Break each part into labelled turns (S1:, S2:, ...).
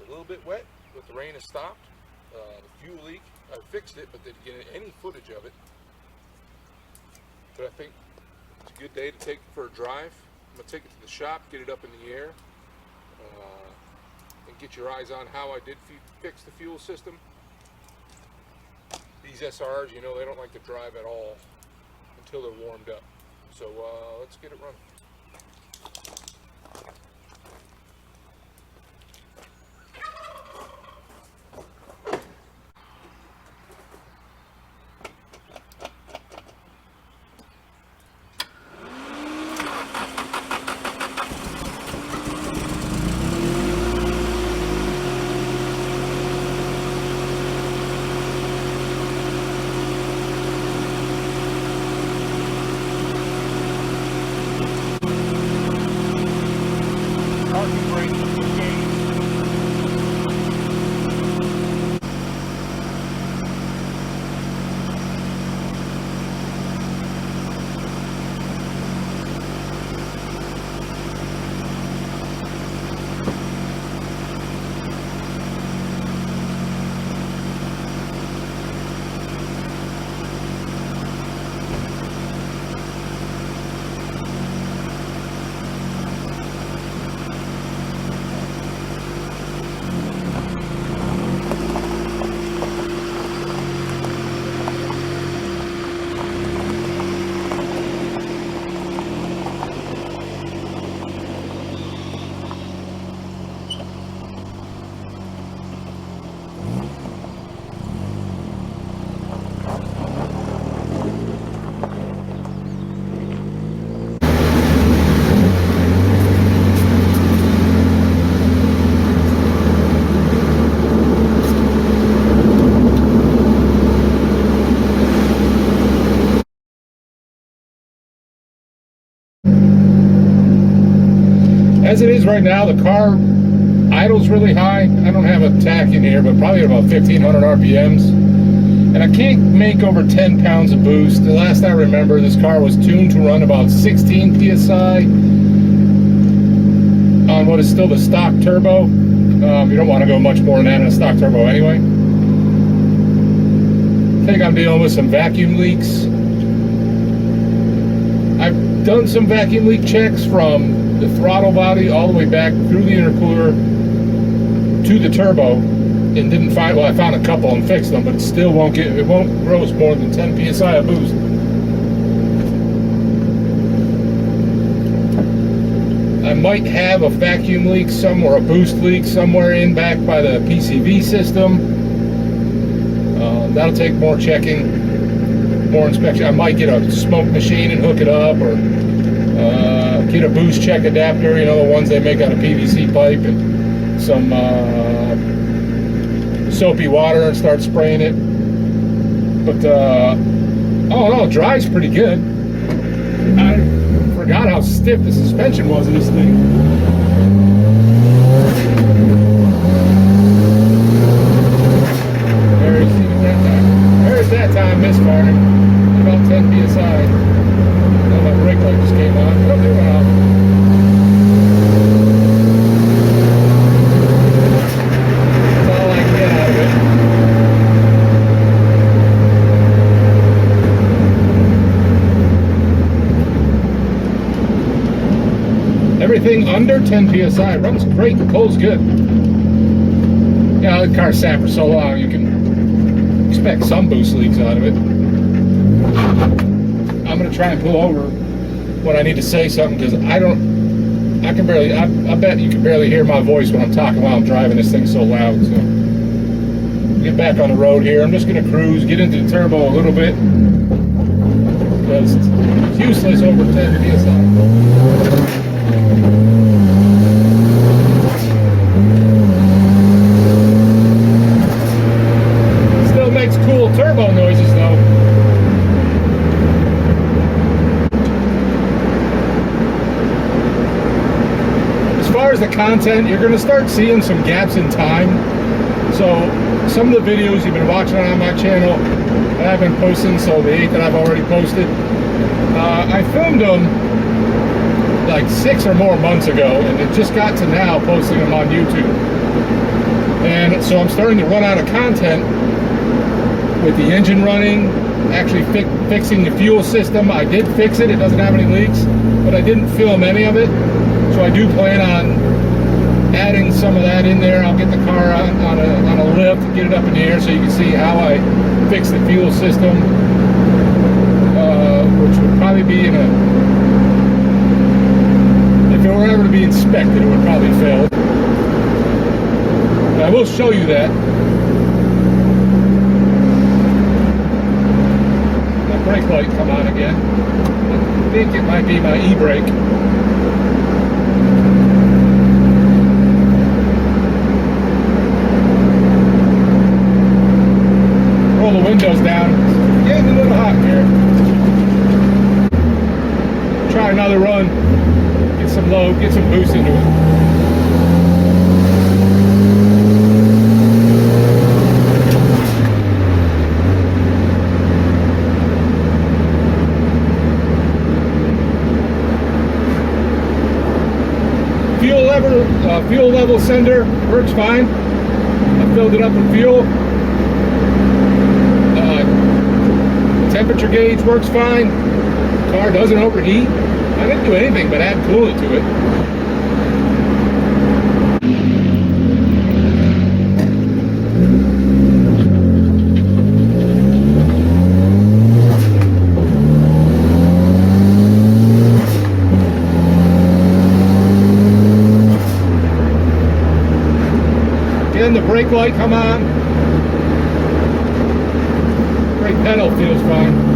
S1: a little bit wet, but the rain has stopped. The fuel leak, I fixed it, but didn't get any footage of it. But I think it's a good day to take it for a drive. I'm going to take it to the shop, get it up in the air, and get your eyes on how I did fix the fuel system. These SRs, you know, they don't like to drive at all until they're warmed up. So let's get it running. As it is right now, the car idles really high. I don't have a tach in here, but probably about 1,500 RPMs. And I can't make over 10 pounds of boost. The last I remember, this car was tuned to run about 16 PSI on what is still the stock turbo. You don't want to go much more than that in a stock turbo anyway. I think I'm dealing with some vacuum leaks. I've done some vacuum leak checks from the throttle body all the way back through the intercooler to the turbo, and didn't find, well, I found a couple and fixed them, but it still won't gross more than 10 PSI of boost. I might have a vacuum leak somewhere, a boost leak somewhere in back by the PCV system. That'll take more checking, more inspection. I might get a smoke machine and hook it up, or get a boost check adapter, you know, the ones they make out of PVC pipe, and some soapy water and start spraying it. But all in all, it drives pretty good. I forgot how stiff the suspension was in this thing. There's that time misfiring. About 10 PSI. Oh, my brake light just came on. It'll do it off. That's all I can get out of it. Everything under 10 PSI runs great. The pulls good. Yeah, the car sat for so long, you can expect some boost leaks out of it. I'm going to try and pull over when I need to say something, because I bet you can barely hear my voice when I'm talking while I'm driving. This thing's so loud. So get back on the road here. I'm just going to cruise, get into the turbo a little bit, because it's useless over 10 PSI. Still makes cool turbo noises though. As far as the content, you're going to start seeing some gaps in time. So some of the videos you've been watching on my channel that I've been posting, so the 8 that I've already posted, I filmed them like 6 or more months ago, and it just got to now posting them on YouTube. And so I'm starting to run out of content with the engine running, actually fixing the fuel system. I did fix it, it doesn't have any leaks, but I didn't film any of it. So I do plan on adding some of that in there. I'll get the car on a lift and get it up in the air so you can see how I fix the fuel system, which would probably be in a, if it were ever to be inspected, it would probably fail. But I will show you that. My brake light come on again. I think it might be my e-brake. Roll the windows down. It's getting a little hot here. Try another run. Get some load, get some boost into it. Fuel level sender works fine. I filled it up with fuel. Temperature gauge works fine. The car doesn't overheat. I didn't do anything but add coolant to it. Again, the brake light come on. Brake pedal feels fine.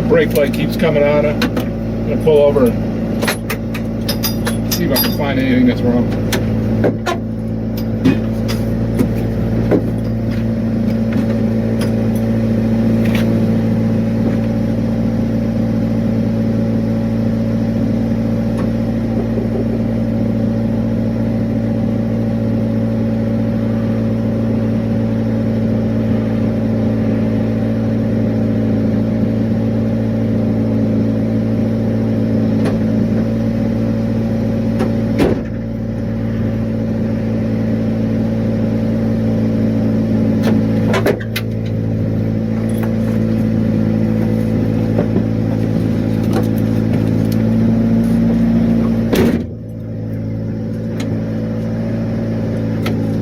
S1: Brake light keeps coming on. I'm going to pull over and see if I can find anything that's wrong.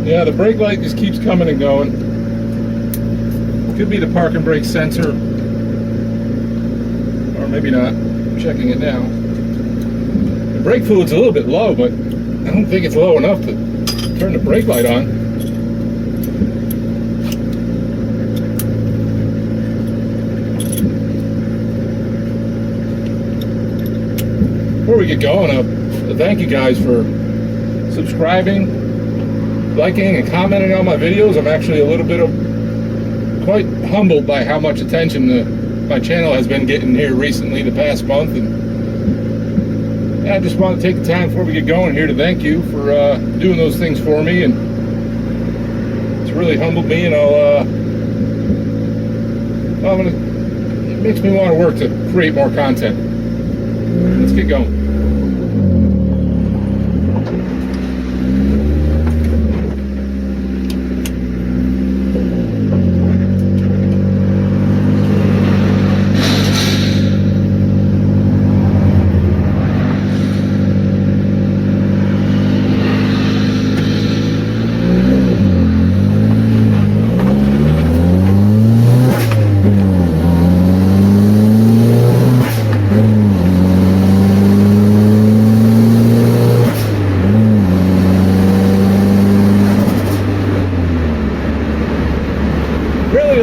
S1: Yeah, the brake light just keeps coming and going. Could be the parking brake sensor, or maybe not. I'm checking it now. The brake fluid's a little bit low, but I don't think it's low enough to turn the brake light on. Before we get going, thank you guys for subscribing, liking and commenting on my videos. I'm actually a little bit quite humbled by how much attention my channel has been getting here recently, the past month, and I just want to take the time before we get going here to thank you for doing those things for me, and it's really humbled me, and it makes me want to work to create more content. Let's get going.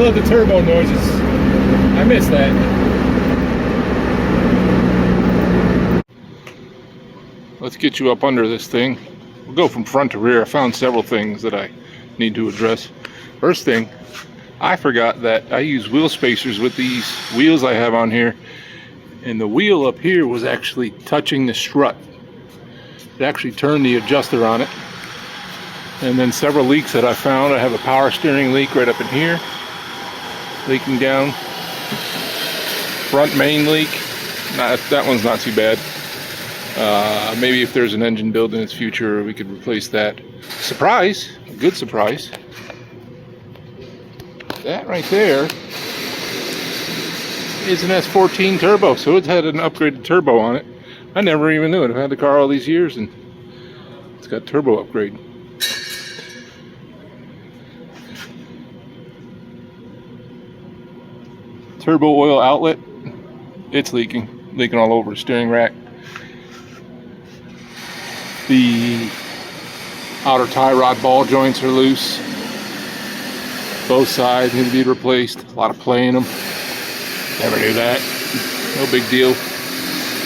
S1: The turbo noises, I miss that. Let's get you up under this thing. We'll go from front to rear. I found several things that I need to address. First thing, I forgot that I use wheel spacers with these wheels I have on here, and the wheel up here was actually touching the strut. It actually turned the adjuster on it. And then several leaks that I found. I have a power steering leak right up in here, leaking down. Front main leak, that one's not too bad. Maybe if there's an engine build in its future, we could replace that. Surprise, a good surprise. That right there is an S14 turbo, so it's had an upgraded turbo on it. I never even knew it. I've had the car all these years and it's got turbo upgrade. Turbo oil outlet, it's leaking all over the steering rack. The outer tie rod ball joints are loose. Both sides need to be replaced. A lot of play in them. Never knew that. No big deal.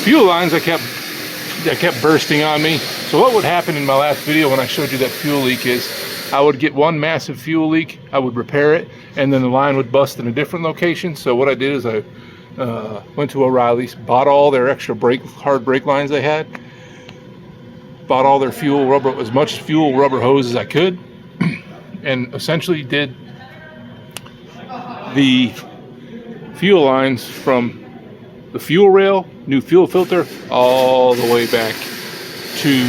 S1: Fuel lines that kept bursting on me. So what would happen in my last video when I showed you that fuel leak is I would get one massive fuel leak, I would repair it, and then the line would bust in a different location. So what I did is I went to O'Reilly's, bought all their extra hard brake lines they had, bought all their fuel rubber, as much fuel rubber hose as I could, and essentially did the fuel lines from the fuel rail, new fuel filter, all the way back to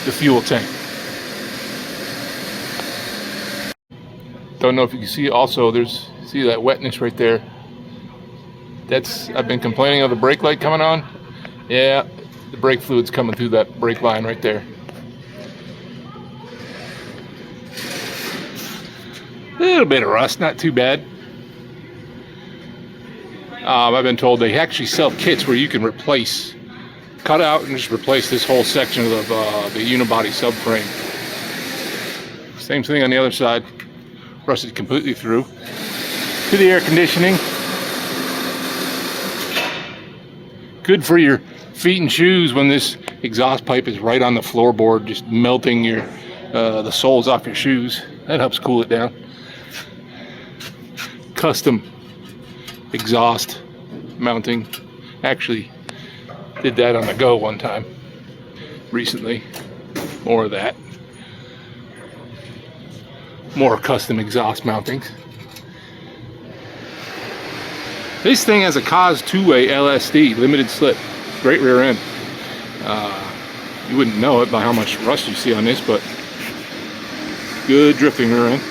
S1: the fuel tank. Don't know if you can see also, see that wetness right there. I've been complaining of the brake light coming on. Yeah, the brake fluid's coming through that brake line right there. A little bit of rust, not too bad. I've been told they actually sell kits where you can cut out and just replace this whole section of the unibody subframe. Same thing on the other side. Rusted completely through. To the air conditioning. Good for your feet and shoes when this exhaust pipe is right on the floorboard, just melting the soles off your shoes. That helps cool it down. Custom exhaust mounting. Actually did that on the go one time recently. More of that. More custom exhaust mountings. This thing has a COS 2-way LSD, limited slip, great rear end. You wouldn't know it by how much rust you see on this, but good drifting rear end.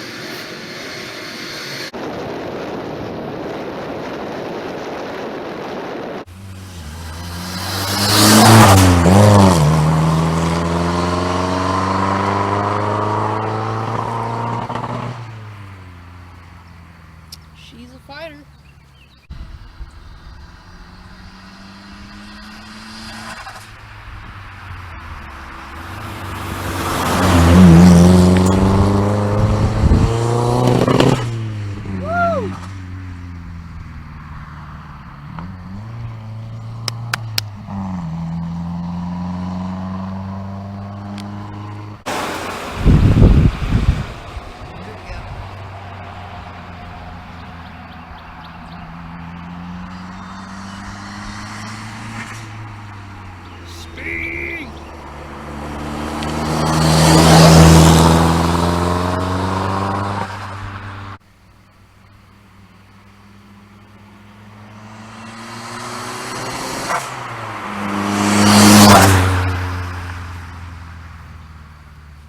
S2: She's a fighter.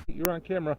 S1: You're on camera.